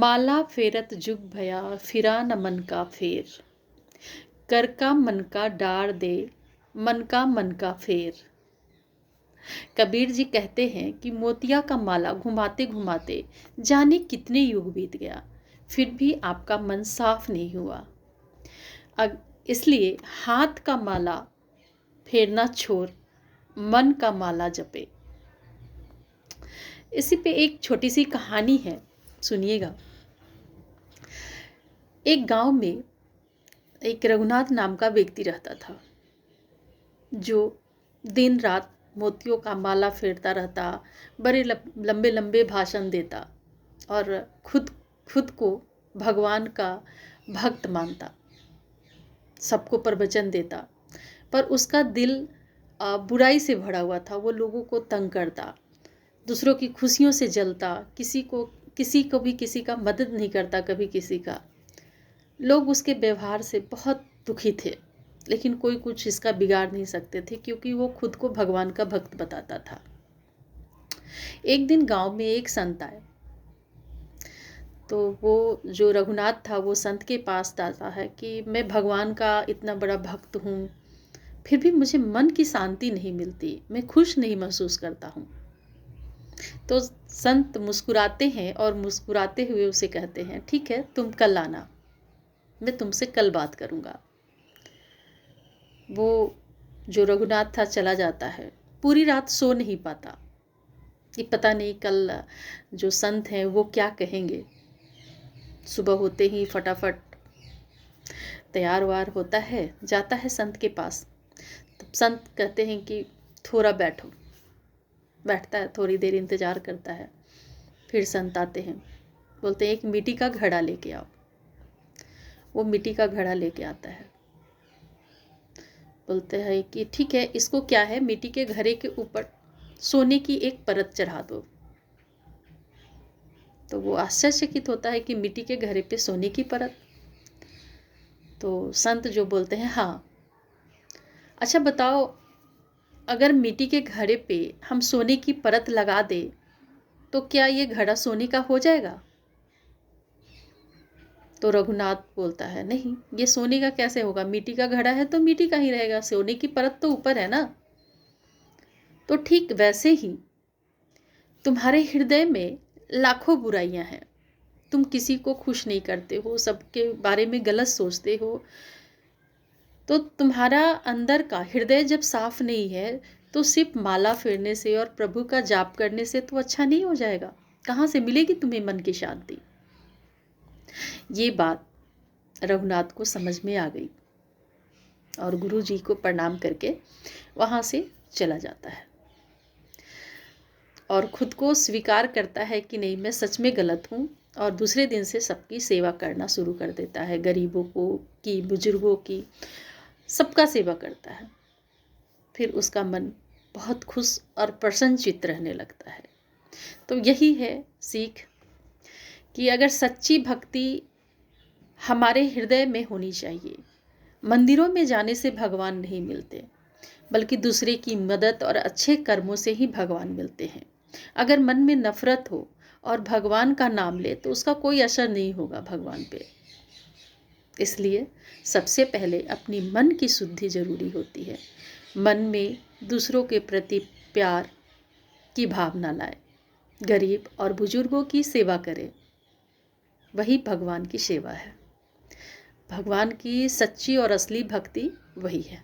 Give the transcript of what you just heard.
माला फेरत जुग भया फिरा न मन का फेर। कर का मन का डार दे मन का फेर। कबीर जी कहते हैं कि मोतिया का माला घुमाते घुमाते जाने कितने युग बीत गया, फिर भी आपका मन साफ नहीं हुआ। इसलिए हाथ का माला फेरना छोड़ मन का माला जपे। इसी पे एक छोटी सी कहानी है, सुनिएगा। एक गांव में एक रघुनाथ नाम का व्यक्ति रहता था, जो दिन रात मोतियों का माला फेरता रहता, बड़े लंबे लंबे भाषण देता और खुद को भगवान का भक्त मानता, सबको प्रवचन देता। पर उसका दिल बुराई से भरा हुआ था। वो लोगों को तंग करता, दूसरों की खुशियों से जलता, किसी को भी किसी का मदद नहीं करता कभी किसी का। लोग उसके व्यवहार से बहुत दुखी थे, लेकिन कोई कुछ इसका बिगाड़ नहीं सकते थे, क्योंकि वो खुद को भगवान का भक्त बताता था। एक दिन गांव में एक संत आए, तो वो जो रघुनाथ था वो संत के पास आता है कि मैं भगवान का इतना बड़ा भक्त हूँ, फिर भी मुझे मन की शांति नहीं मिलती, मैं खुश नहीं महसूस करता हूँ। तो संत मुस्कुराते हैं और मुस्कुराते हुए उसे कहते हैं, ठीक है, तुम कल आना, मैं तुमसे कल बात करूँगा। वो जो रघुनाथ था चला जाता है। पूरी रात सो नहीं पाता, ये पता नहीं कल जो संत हैं वो क्या कहेंगे। सुबह होते ही फटाफट तैयार वार होता है, जाता है संत के पास। तब संत कहते हैं कि थोड़ा बैठो। बैठता है, थोड़ी देर इंतज़ार करता है। फिर संत आते हैं, बोलते हैं एक मिट्टी का घड़ा लेके आओ। वो मिट्टी का घड़ा लेके आता है। बोलते हैं कि ठीक है, इसको क्या है, मिट्टी के घड़े के ऊपर सोने की एक परत चढ़ा दो। तो वो आश्चर्यचकित होता है कि मिट्टी के घड़े पे सोने की परत। तो संत जो बोलते हैं, हाँ, अच्छा बताओ, अगर मिट्टी के घड़े पे हम सोने की परत लगा दे तो क्या ये घड़ा सोने का हो जाएगा? तो रघुनाथ बोलता है, नहीं, ये सोने का कैसे होगा, मिट्टी का घड़ा है तो मिट्टी का ही रहेगा, सोने की परत तो ऊपर है ना। तो ठीक वैसे ही तुम्हारे हृदय में लाखों बुराइयां हैं, तुम किसी को खुश नहीं करते हो, सबके बारे में गलत सोचते हो। तो तुम्हारा अंदर का हृदय जब साफ नहीं है तो सिर्फ माला फेरने से और प्रभु का जाप करने से तो अच्छा नहीं हो जाएगा। कहाँ से मिलेगी तुम्हें मन की शांति? ये बात रघुनाथ को समझ में आ गई और गुरु जी को प्रणाम करके वहाँ से चला जाता है और खुद को स्वीकार करता है कि नहीं, मैं सच में गलत हूँ, और दूसरे दिन से सबकी सेवा करना शुरू कर देता है। गरीबों की, बुजुर्गों की, सबका सेवा करता है। फिर उसका मन बहुत खुश और प्रसन्नचित्त रहने लगता है। तो यही है सीख कि अगर सच्ची भक्ति हमारे हृदय में होनी चाहिए। मंदिरों में जाने से भगवान नहीं मिलते, बल्कि दूसरे की मदद और अच्छे कर्मों से ही भगवान मिलते हैं। अगर मन में नफरत हो और भगवान का नाम ले तो उसका कोई असर नहीं होगा भगवान पे। इसलिए सबसे पहले अपनी मन की शुद्धि जरूरी होती है। मन में दूसरों के प्रति प्यार की भावना लाए, गरीब और बुजुर्गों की सेवा करें, वही भगवान की सेवा है। भगवान की सच्ची और असली भक्ति वही है।